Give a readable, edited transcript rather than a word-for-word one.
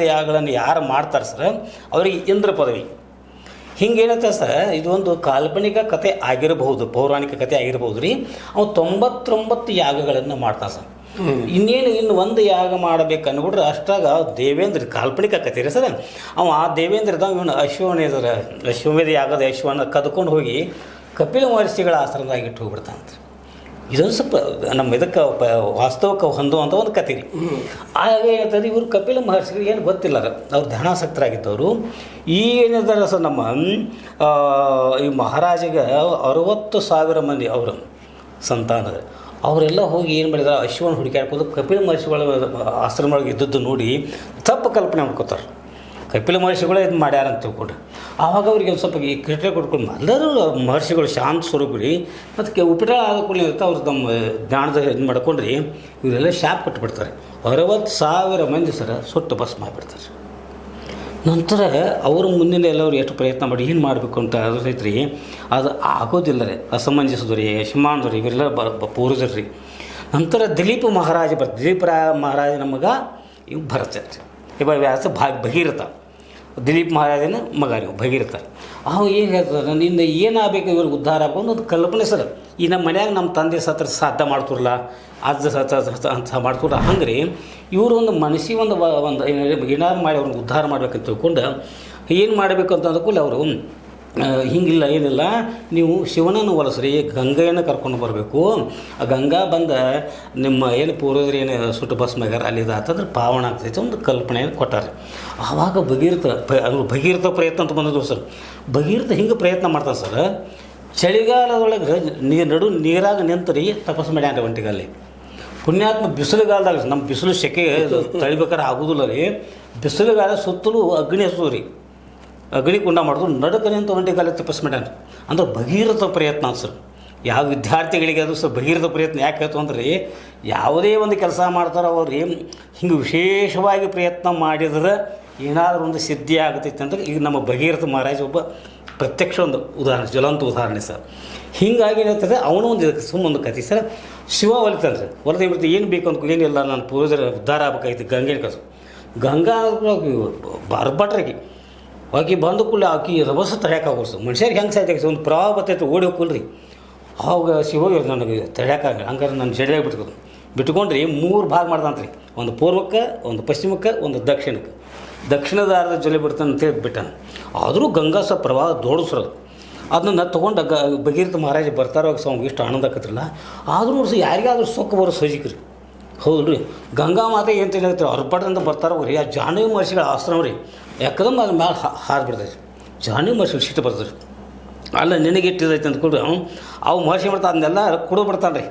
ಅಶ್ವಮೇಧ ಯಾಗಗಳನ್ನು ಯಾರು ಮಾಡ್ತಾರೆ ಸರ್ ಅವರಿಗೆ ಇಂದ್ರ ಪದವಿ. ಹಿಂಗೇನಂತ ಸರ್ ಇದೊಂದು ಕಾಲ್ಪನಿಕ ಕತೆ ಆಗಿರಬಹುದು, ಪೌರಾಣಿಕ ಕತೆ ಆಗಿರಬಹುದು ರೀ. ಅವು 99 ಯಾಗಗಳನ್ನು ಮಾಡ್ತಾನೆ ಸರ್. ಇನ್ನು ಒಂದು ಯಾಗ ಮಾಡಬೇಕು ಅಂದ್ಬಿಟ್ರೆ ಅಷ್ಟಾಗ ದೇವೇಂದ್ರ ಕಾಲ್ಪನಿಕ ಕತೆ ರೀ ಸರ್. ಅವ ಆ ದೇವೇಂದ್ರದ ಇವನು ಅಶ್ವಮೇಧ ಯಾಗದ ಅಶ್ವನ ಕದ್ಕೊಂಡು ಹೋಗಿ ಕಪಿಲ ಮಹರ್ಷಿಗಳ ಆಶ್ರಮದಾಗ ಇಟ್ಟು ಹೋಗ್ಬಿಡ್ತಾನಂತ. ಇದೊಂದು ಸ್ವಲ್ಪ ನಮ್ಮ ಇದಕ್ಕೆ ವಾಸ್ತವಕ್ಕೆ ಹೊಂದುವಂಥ ಒಂದು ಕತೆ ರೀ. ಆಗ ಹೇಳ್ತಾರೆ ಇವರು ಕಪಿಲ ಮಹರ್ಷಿಗಳು ಏನು ಗೊತ್ತಿಲ್ಲ ಅವ್ರು ಧ್ಯಾನಾಸಕ್ತರಾಗಿದ್ದವರು. ಈ ಏನಿದ್ದಾರೆ ಸರ್ ನಮ್ಮ ಈ ಮಹಾರಾಜಿಗೆ 60,000 ಮಂದಿ ಅವರು ಸಂತಾನದ ಅವರೆಲ್ಲ ಹೋಗಿ ಏನು ಮಾಡಿದಾರೆ ಅಶ್ವನ ಹುಡುಕಾಡ್ಕೊಂಡು ಕಪಿಲ ಮಹರ್ಷಿಗಳ ಆಶ್ರಮಗಳಿಗೆ ಇದ್ದದ್ದು ನೋಡಿ ತಪ್ಪು ಕಲ್ಪನೆ ಮಾಡ್ಕೋತಾರೆ. ಕಪಿಲ ಮಹರ್ಷಿಗಳೇ ಇದು ಮಾಡ್ಯಾರ ಅಂತ ತಿಳ್ಕೊಂಡು ಆವಾಗ ಅವ್ರಿಗೆ ಒಂದು ಸ್ವಲ್ಪ ಈ ಕ್ರಿಟೆ ಕೊಟ್ಕೊಂಡು ಎಲ್ಲರೂ ಮಹರ್ಷಿಗಳು ಶಾಂತ ಸ್ವರೂಪಿಡಿ ಮತ್ತು ಉಪಟ ಆದಕೊಂಡು ಇರುತ್ತೆ ಅವ್ರು ತಮ್ಮ ಜ್ಞಾನದ ಇದು ಮಾಡ್ಕೊಂಡ್ರಿ ಇವರೆಲ್ಲ ಶಾಪ್ ಕಟ್ಟಿಬಿಡ್ತಾರೆ. 60,000 ಮಂದಿ ಸರ ಸುಟ್ಟು ಬಸ್ ಮಾಡಿಬಿಡ್ತಾರೆ. ನಂತರ ಅವರು ಮುಂದಿನ ಎಲ್ಲರೂ ಎಷ್ಟು ಪ್ರಯತ್ನ ಮಾಡಿ ಏನು ಮಾಡಬೇಕು ಅಂತ ಅದು ರೈತ್ರಿ ಅದು ಆಗೋದಿಲ್ಲ ರೀ. ಅಸಮಂಜಸದು ರೀ, ಯಶಮಾನ್ದು ರೀ, ಇವರೆಲ್ಲ ಪೂರ್ವಜರು ರೀ. ನಂತರ ದಿಲೀಪ ಮಹಾರಾಜ ದಿಲೀಪ ಮಹಾರಾಜ ನಮಗ ಇವು ಭರತ ಇವಾಗ ವ್ಯಾಸ ಭಗೀರಥ. ದಿಲೀಪ್ ಮಹಾರಾಜನ ಮಗ ನೀವು ಭಗೀರಥ. ಅವ ಏನು ಹೇಳ್ತಾರೆ ನಿನ್ನ ಏನಾಗಬೇಕು ಇವ್ರಿಗೆ ಉದ್ಧಾರ ಹಾಕೊಂಡು ಒಂದು ಕಲ್ಪನೆ ಸರ್. ಈ ನಮ್ಮ ಮನ್ಯಾಗ ನಮ್ಮ ತಂದೆ ಸತ್ರ ಸಾಧ್ಯ ಮಾಡ್ತಿರಲ್ಲ ಅಜ್ಜ ಅಂತ ಮಾಡ್ತಿರಲ್ಲ ಹಂಗೆ ಇವರು ಒಂದು ಮನಸ್ಸಿಗೆ ಒಂದು ಏನಾರು ಮಾಡಿ ಅವ್ರಿಗೆ ಉದ್ಧಾರ ಮಾಡ್ಬೇಕಂತ ತಿಳ್ಕೊಂಡು ಏನು ಮಾಡಬೇಕು ಅಂತ ಅಂದ್ಕೂಲೆ ಅವರು ಹಿಂಗಿಲ್ಲ ಏನಿಲ್ಲ ನೀವು ಶಿವನನ್ನು ಒಲಿಸ್ರಿ, ಗಂಗೆಯನ್ನು ಕರ್ಕೊಂಡು ಬರಬೇಕು. ಆ ಗಂಗಾ ಬಂದ ನಿಮ್ಮ ಏನು ಪೂರ್ವಜರು ಏನು ಸುಟ್ಟು ಬಸ್ ಮ್ಯಾಗಾರ ಅಲ್ಲಿದು ಆತಂದ್ರೆ ಪಾವನ ಆಗ್ತೈತೆ ಒಂದು ಕಲ್ಪನೆಯನ್ನು ಕೊಟ್ಟಾರೆ. ಆವಾಗ ಭಗೀರಥ ಪ್ರಯತ್ನ ಅಂತ ಬಂದದ್ದು ಸರ್. ಭಗೀರಥ ಹಿಂಗೆ ಪ್ರಯತ್ನ ಮಾಡ್ತಾನೆ ಸರ್. ಚಳಿಗಾಲದೊಳಗೆ ನೀರಾಗ ನಿಂತರಿ ತಪಸ್ಸು ಮಾಡ್ಯಾನ್ರಿ ಒಂಟಿಗಲ್ಲಿ. ಪುಣ್ಯಾತ್ಮ ಬಿಸಿಲುಗಾಲದಾಗ ನಮ್ಮ ಬಿಸಿಲು ಸೆಕೆ ತಳಿಬೇಕಾದ್ರೆ ಆಗೋದಿಲ್ಲ ರೀ. ಬಿಸಿಲುಗಾಲ ಸುತ್ತಲೂ ಅಗ್ನಿ ಹಚ್ಚೋದು ರೀ, ಅಗ್ನಿ ಕುಂಡ ಮಾಡೋದು ನಡುಕನೆ ಅಂತ ಒಂಟಿಗಾಲ ತಪಸ್ಸು ಮಾಡ್ಯಾನ. ಅಂದ್ರೆ ಭಗೀರಥ ಪ್ರಯತ್ನ ಸರ್. ಯಾವ ವಿದ್ಯಾರ್ಥಿಗಳಿಗೆ ಅದು ಸರ್ ಭಗೀರಥ ಪ್ರಯತ್ನ ಯಾಕೆ ಹೇಳ್ತು ಅಂದ್ರೆ ಯಾವುದೇ ಒಂದು ಕೆಲಸ ಮಾಡ್ತಾರೋ ಅವ್ರು ಹಿಂಗೆ ವಿಶೇಷವಾಗಿ ಪ್ರಯತ್ನ ಮಾಡಿದ್ರೆ ಏನಾದರೂ ಒಂದು ಸಿದ್ಧಿ ಆಗ್ತೈತೆ ಅಂತ ಈಗ ನಮ್ಮ ಭಗೀರಥ ಮಹಾರಾಜ ಒಬ್ಬ ಪ್ರತ್ಯಕ್ಷ ಒಂದು ಉದಾಹರಣೆ, ಜ್ವಲಂತ ಉದಾಹರಣೆ ಸರ್. ಹೀಗಾಗಿ ಏನಾಗ್ತದೆ ಅವನು ಒಂದು ಸುಮ್ಮೊಂದು ಕತೆ ಸರ್. ಶಿವ ಒಲಿತಾನೆ ಸರ್. ಹೊಲದ ಬಿಡ್ತು ಏನು ಬೇಕು ಅಂತ ಏನಿಲ್ಲ ನಾನು ಪೂರ್ವಜರ ಉದ್ಧಾರ ಆಗ್ಬೇಕಾಯ್ತು ಗಂಗೆನ ಕಸು ಗಂಗಾ ಬರ್ಬಟ್ರಾಗಿ ಆಕೆ ಬಂದು ಕೂಡಲೇ ಆಕೆ ರಭಸ ತಡ್ಯಾಕಾಗೋದು ಸರ್. ಮನುಷ್ಯರಿಗೆ ಹೆಂಗೆ ಸಾಯ್ತಾಗ ಒಂದು ಪ್ರವಾಹ ಬರ್ತೈತೆ ಓಡಿ ಹೋಗ್ಕೊಳ್ರಿ. ಅವಾಗ ಶಿವ ನನಗೆ ತಡ್ಯಾಕಾಗ ಹಂಗಾರೆ ನಾನು ಜಡಿಯಾಗಿ ಬಿಟ್ಕೊಂಡ್ರಿ 3 ಭಾಗ ಮಾಡ್ದಂತ್ರಿ. ಒಂದು ಪೂರ್ವಕ್ಕೆ, ಒಂದು ಪಶ್ಚಿಮಕ್ಕೆ, ಒಂದು ದಕ್ಷಿಣಕ್ಕೆ. ದಕ್ಷಿಣದಾರದ ಜೊಲೆ ಬಿಡ್ತಾನೆ ಅಂತೇಳಿ ಬಿಟ್ಟಾನೆ. ಆದರೂ ಗಂಗಾ ಸಹ ಪ್ರವಾಹ ದೊಡ್ಡಸ್ರು ಅದನ್ನ ತೊಗೊಂಡು ಭಗೀರಥ ಮಹಾರಾಜ ಬರ್ತಾರೋ ಅವ್ನಿಗೆ ಇಷ್ಟು ಆನಂದ ಆಕತ್ತಿರಲ್ಲ. ಆದರೂ ಯಾರಿಗಾದ್ರೂ ಸೊಕ್ಕ ಬರೋ ಸಜಿಕ್ರಿ ಹೌದು ರೀ. ಗಂಗಾ ಮಾತೆ ಏನು ತಿಳಿತಾರೆ ಹೊರಪಡ್ದಂತ ಬರ್ತಾರೋ ರೀ. ಆ ಜಾಹ್ನವಿ ಮಹರ್ಷಿಗಳ ಆಶ್ರಮ ರೀ ಯಾಕಂದ್ರೆ ಅದ್ರ ಮ್ಯಾಲೆ ಹಾರು ಬಿಡ್ತೈತೆ. ಜಾಹ್ನವಿ ಮಹರ್ಷಿಗಳು ಸಿಟ್ಟು ಬರ್ತದೆ. ಅಲ್ಲ ನಿನಗೆ ಇಟ್ಟಿದೈತೆ ಅಂದ್ಕೊಂಡು ಅವು ಮಹರ್ಷಿ ಮಾಡ್ತಾ ಅದನ್ನೆಲ್ಲ ಕೊಡು ಬಿಡ್ತಾನೆ ರೀ.